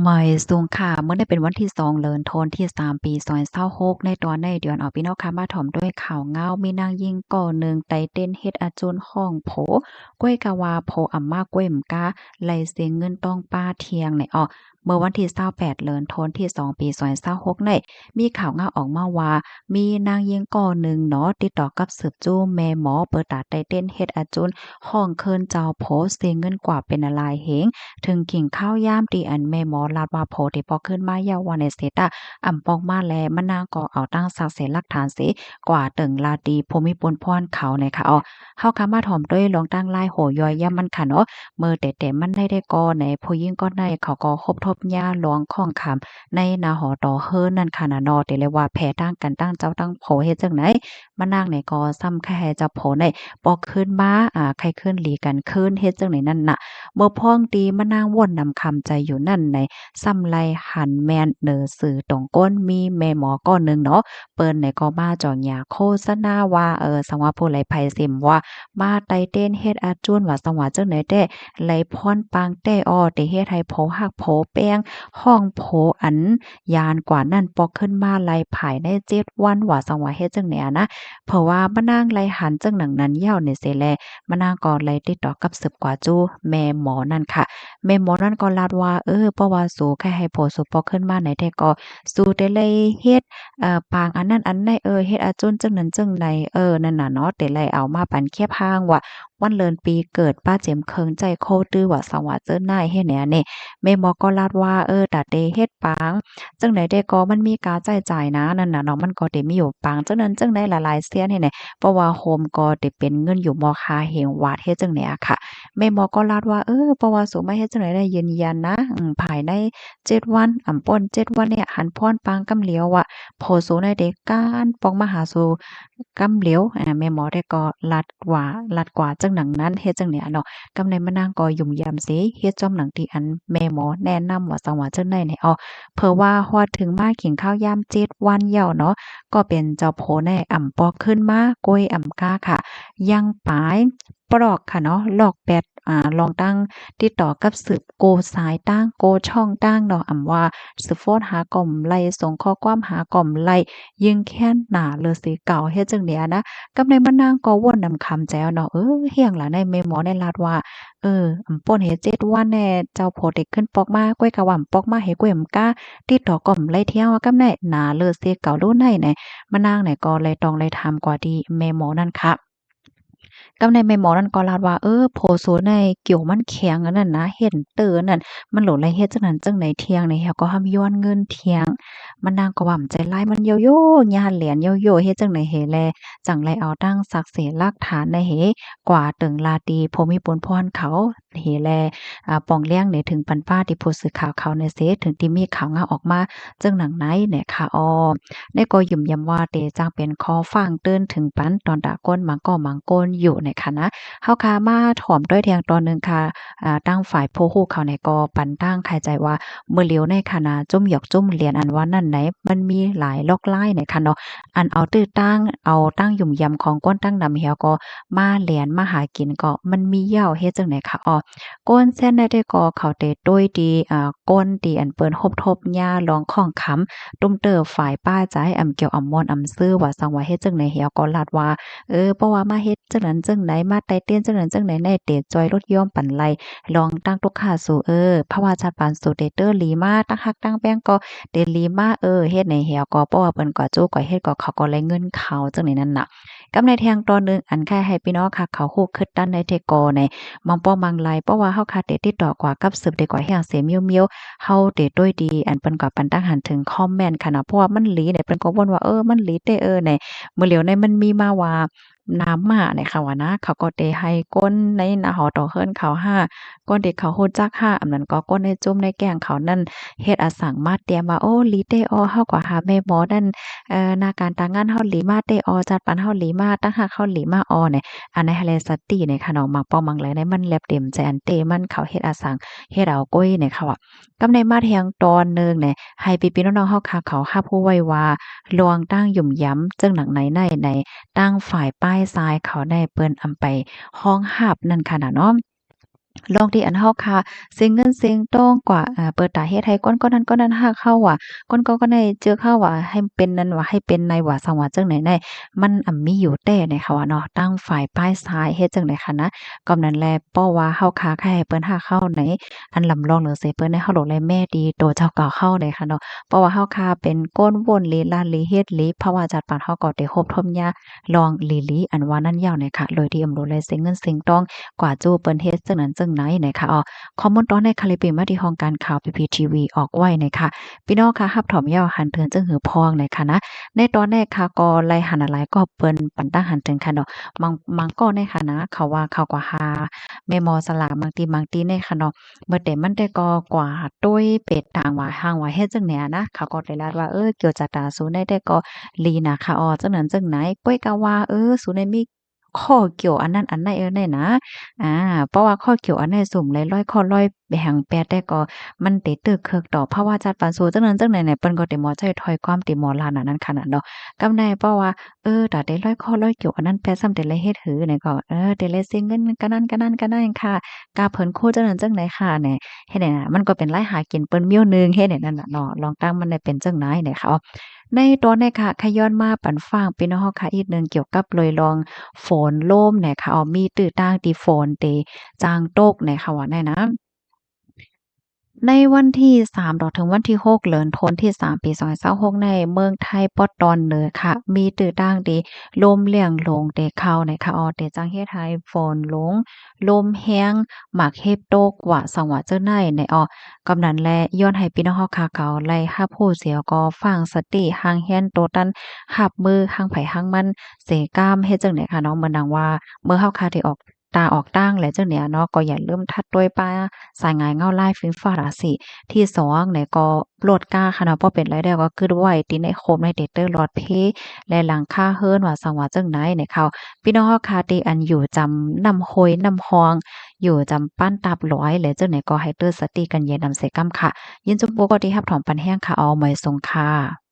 ใหม่สูงค่ะเมื่อได้เป็นวันที่2เดือนธันวาคมที่3ปี2026ในตอนในเดือนเอาพี่น้องค่ะมาถ่อมด้วยข่าวเงามีนางยิงก่อหนึ่งไตเต้นเฮ็ดอาจุนห้องโผก้วยกะวาโผอ่ำมากก้วยมกาไล่เสียงเงินต้องป้าเทียงในเมื่อวันที่28เดือนธันวาคมที่2ปี2026ในมีข่าวเงาออกมาว่ามีนางยิงก่อหนึ่งเนาะติดต่อกับสืบจู้แม่หมอเปิดตาไตเต้นเฮ็ดอาจุนห้องเคินเจ้าโผเสียเงินกว่าเป็นอะไรเหง ถึงกิ่งข้าวยามตีอันแม่หมอลาดว่าโพธิพอขึ้นมายาววาในเสตอะอ่ำปองมาแลมะนางก็เอาตั้งสักเสนหลักฐานสิกว่าตึงลาดีภูมิปนพรเขาในค่ะเฮาคามาถ่อมด้วยลองตั้งลายโหยอยย่ำมันค่ะเนาะเมื่อแต่มันได้ก่อในผู้ยิ่งก็ในเขาก็คบทบยาหลวงข้องคำในนาหอต่อเฮิรนนั่นค่ะนะเนาะแต่เลยว่าแพ้ตั้งกันตั้งเจ้าตั้งโผเฮ็ดจังไหนมะนางเนี่ยก็ซ้ำแค่ให้เจ้าโผในปอขึ้นมาใครขึ้นหลีกันขึ้นเฮ็ดจังไหนนั่นน่ะ เมื่อพ้องตีมะนางว่นนำคำใจอยู่นั่นในซ้ำไรหันแมนเนอสื่อตรงก้นมีแม่หมอก้อนหนึ่งเนาะเปิ้นในก็มาจ่องยาโฆษณาว่าสังว่าผู้ไหลไผสิมว่ามาไตเต้นเฮ็ดอาจวนว่าสังว่าจังไหนแต่ไหลพรปางแต่แต่เฮ็ดให้โผหักโผแป้งห้องโผอันยานกว่านั้นปอกขึ้นมาไหลภายใน7วันว่าสังว่าเฮ็ดจังแหนนะเพราะว่ามะนางไหลหันจังหนังนั้นยาวในเสแล มะนางก็เลยติดต่อกับสืบกว่าจู้แม่หมอนั่นค่ะแม่หมอนั่นก็ลาดว่าเพราะว่าสู่แค่ให้โผสุปอขึ้นมาไหนแต่ก็สู่ได้เลยเฮ็ดปางอันนั้นอันใดเฮ็ดอาจุนจังนั้นจังใดนั่นน่ะเนาะแต่เลยเอามาปันเคียบพางว่าวันเลินปีเกิดป้าเจียมเคิงใจโคตื้อว่าสว่าเจิ้นนายเฮ็ดแหน่นี่แม่หมอก็ลาดว่าตาเตเฮ็ดปางจังไดแต่ก็มันมีการใช้จ่ายนะนั่นน่ะเนาะมันก็ได้มีอยู่ปางจังนั้นจังใดหลายๆเสียนเฮ็ดแหน่ เพราะว่าโฮมก็ได้เป็นเงินอยู่มค่าเหงวาดเฮ็ดจั่งใดอะค่ะแม่หมอก็ลาดว่าเพราะว่าสุมาเฮ็ดจั่งใดได้ยืนยันนะภายใน7วันอำป้น7วันเนี่ยหันพรปางกำเหลียวอะโพสูในเด็กการปองมาหาสู่กำเหลียวแม่หมอได้ก็ลัดกว่าจังหนังนั้นเฮ็ดจั่งใดอะเนาะกำในมะนางก็ยุ่มยามสิเฮ็ดจ้อมหนังที่อันแม่หมอแนะนำว่าสังว่าจั่งใดเนี่ยเผื่อว่าฮอดถึงมากินข้าวยาม7วันแล้วเนาะ ก็เป็นเจ้าโพแน่อ่ำปอกขึ้นมาก้วยอ่ำก้าค่ะยังปายปลอกค่ะเนาะลอกแปดลองตั้งติดต่อกับสืบโกสายตั้งโกช่องตั้งเนาะอ่ำว่าสืบโฟนหากล่อมไล่ส่งข้อความหากล่อมไล่ยิงแค้นหน้าเลยสิเก่าเฮ็ดจังเดียนะกับในมะนางก็วนนำคำแจ้วเนาะเฮียงล่ะในแม่หมอในลาดว่าอำป่นเฮ็ด7วันแน่เจ้าโพเด็กขึ้นปอกมาก้วยกะหว่ำปอกมาให้ก้วยอำก้าติดต่อกล่อมไล่เที่ยวกับแน่หน้าเลือเสียเก่ารู้ในแหน มะนางเนี่ยก็เลยต้องเลยถามกว่าที่แม่หมอนั่นค่ะกับในแม่หมอนั่นก็ลาดว่าโพสูในเกี่ยวมันแข็งอันนั้นนะเห็นเตือนั่นมันโหลดไรเฮ็ดจังนั้นจังไหนเที่ยงนี่ค่ะก็ห้ามย้อนเงินเที่ยงมะนางก็ว่าใจร้ายมันโยโย่ย่านเหรียญโยโย่เฮ็ดจังไหนเหแลจังไรเอาตั้งศักดิ์ศรีหลักฐานในเหกว่าตึงลาตีภูมิปนพรเขาเหแลปองเลี้ยงเนี่ยถึงปันป้าที่ผู้สื่อข่าวเขาในเสถึงที่มีข่าวงาออกมาจังหนังไหนเนี่ยค่ะได้ก็ยุ่มยำว่าเตจังเป็นคอฟังตื้นถึงปันตอนดาก้นมังก็มังก้นอยู่ในค่ะนะเฮาคามาถ่อมด้วยแทงตอนหนึ่งค่ะตั้งฝ่ายผู้ฮู้เขาในก็ปันตั้งใครใจว่าเมื่อเลียวในคณะจุ่มหยอกจุ่มเหรียญอันว่านั่นไหนมันมีหลายลอกไล่ในค่ะเนาะอันเอาตื้อตั้งเอาตั้งยุ่มยำของก้นตั้งนำเหี่ยวก็มาเหรียญมาหากินก็มันมีเหย้าเฮ็ดจังไหนค่ะก้นเส้นได้ก็เขาเตด้วยดีก้นดีอันเปิ้นฮบทบหญ้าลองของค้ำ ตุ้มเตอฝ่ายป้าจะให้อำเกี่ยวอำมอนอำซื้อว่าสังว่าเฮ็ดจังไหนเหี่ยวก็ลาดว่าเพราะว่ามาเฮ็ดจังนั้นจังไหนมาไต้เตี้ยนจังนั้นจังไหนในเตจอยรถย่อมปั่นไลลองตั้งตุกค่าสู่ภาวะชาติปานสู่เตเตอร์หลีมาตั้งฮักตั้งแป้งก็เตหลีมาเฮ็ดในเหี่ยวก็เพราะว่าเปิ้นก็จู้ก็เฮ็ดก็เขาก็เลยเงินเขาจังไหนนั่นน่ะกับในแทงตอนหนึงอันแค่ให้พี่น้องค่ะเขาฮู้คึดดันในเทกอในมังป้อมังไลเพราะว่าเฮาค่ะเตติดต่อกว่ากับสืบได้กว่าแฮงเสเมียวๆ เฮาเดะด้วยดีอันเปิ้นก็ปันตั้งหันถึงคอมเมนต์ค่ะเนาะเพราะว่ามันหลีเนี่ยเปิ้นก็บ่นว่ามันหลีเด้เนี่ยมื้อเหลียวในมันมีมาว่าน้ำมาเนี่ยค่ะว่านะเขาก็ได้ให้ก้นในนาหอต่อเฮิรนเขาห้าก้นเด็กเขาฮู้จักห้าอันนั้นก็ก้นในจุ่มในแกงเขานั่นเฮ็ดอาสังมาเตรียมว่าโอ้หลีเด้เฮาก็หาแม่หมอนั่นหน้าการตางานเฮาหลีมาเด้จัดปานเฮาหลีมาตั้งหากเฮาหลีมาเนี่ยอันในทะเลสตีเนี่ยค่ะเนาะมักป้อมักแลในมันแลบเต็มใจอันเตมันเขาเฮ็ดอาสังเฮ็ดเอาก้อยเนี่ยค่ะว่า กำในมาแทงตอนหนึ่งเนี่ยให้พี่ๆน้องๆเฮาค่ะเขารับรู้ไว้ว่าลวงตั้งหยุ่มย้ำจึงหนังในตั้งฝ่ายป้ายซ้ายเขาได้เปิ้นอำไปห้องหับนั่นค่ะน่ะเนาะ ลองที่อันเฮาค่ะเสียงเงินเสียงต้องกว่าเปิดตาเฮ็ดให้ก้นๆนั้นๆฮักเฮาอะก้นก็ได้เจอเขาว่าให้เป็นนั้นว่าให้เป็นในว่าสังว่าจังไหนได้มันมีอยู่แต่ในค่ะว่าเนาะตั้งฝ่ายป้ายซ้ายเฮ็ดจังได๋ค่ะนะก็นั้นแลเพราะว่าเฮาค้าแค่ให้เปิ้นฮักเฮาในอันลำลองเหลือเสเปิ้นให้เฮาโลกแลแม่ดีโตเจ้าเก่าเฮาได้ค่ะเนาะเพราะว่าเฮาค้าเป็นก้นวนเลลานเลเฮ็ดเลภาวะจัดปานเฮาก็ได้ครบทมยาลองลีลีอันว่านั้นยาวเนี่ยค่ะโดยที่อำโลแลเสียงเงินเสียงต้องกว่าจู้เปิ้นเฮ็ดจังนั้นจังไหนนะคะอ้อ ข้อมูลตอนในคาลิปปิมาที่ห้องการข่าว PPTV ออกไว้นะคะพี่น้องคะรับถอมยาวหันเถินจึงหือพองนะคะนะในตอนแรกค่ะก็ไล่หันอะไรก็เปิ้นปันตั้งหันถึงค่ะเนาะบางก็ในค่ะนะเขาว่าเขาก็หาแม่มอสลากบางทีในค่ะเนาะเมื่อแต่มันได้ก็กว่าตุ้ยเป็ดต่างว่าห่างว่าเฮ็ดจังแหนนะเขาก็ได้ลาดว่าเกี่ยวจากตาสูนได้ก็ลีน่ะค่ะอ้อจังนั้นจังไหนก้อยก็ว่าสูนได้มีข้อเกี่ยวอันนั้นอันนั้นแน่นะ อาเพราะว่าข้อเขียวอันใดสุ่มหลายๆข้อร้อยแบ่งแปดแต่ก็มันเตตึกเคิกต่อเพราะว่าจัดปานสู้จังนั้นจังใดเนี่ยเปิ้นก็เต็มหัวใจถ้อยความเต็มหมอลานอันนั้นขนาดเนาะกำาใดเพราะว่าถ้าได้ร้อยข้อร้อยเกี่ยวอันนั้นแปดซ้ำแต่ละเฮ็ดหือเนี่ยก็แต่ละเสียเงินกันนั้นค่ะกาเพิ่นโคจังนั้นจังใดค่ะแหน่เฮ็ดให้น่ะมันก็เป็นรายหากินเปิ้นมิ้วหนึ่งเฮ็ดให้นั่นน่ะเนาะลองตั้งมันได้เป็นจังไหนเนี่ยค่ะในตอนนี้ค่ะขย้อนมาปันฟังพี่น้องเฮาค่ะอีกหนึ่งเกี่ยวกับเลยลองฝนล่มเนี่ยค่ะมีตื้อต่างที่ฝนเตจางตกเนี่ยค่ะว่าแน่นะ ในวันที่3ถึงวันที่6เดือนธันวาคมที่3ปี2026ในเมืองไทยปอตอนเหนือค่ะมีตื้อด่างดีลมเลี่ยงลงเตเข้าในคะออเตจังเฮ็ดให้ฝนลงลมแรงหมากเฮ็บตกว่าสังหวะเจ้าในในกำนั้นแลย้อนให้พี่น้องเฮาค่ะเขาไล่รับรู้เสียก็ฟังสติห่างเฮียนโตตันรับมือห่างไผห่างมันเสกามเฮ็ดจังได๋ค่ะเนาะเหมือนดังว่าเมื่อเฮาค่ะได้ออกตาออกตั้งแล้วจังเนี้ยเนาะก็อย่าลืมทัดด้วยป้า สายงานเงาลายฟิล์มฟ้าราศีที่2เนี่ยก็ลดก้าค่ะเนาะบ่เป็นไรแล้วก็คือไว้ติดในโคมในเดเตอร์หลอดเพและหลังคาเฮิรนว่าสังว่าจังไหนเนี่ยเขาพี่น้องเฮาคาที่อันอยู่จำนำโฮยนำฮองอยู่จำปั้นตับหลอยและจังไหนก็ให้เตือนสติกันเย็นนำใส่กำค่ะยินจุ๊บก็ที่รับถอมปันแห้งค่ะเอาไว้ส่งค่ะ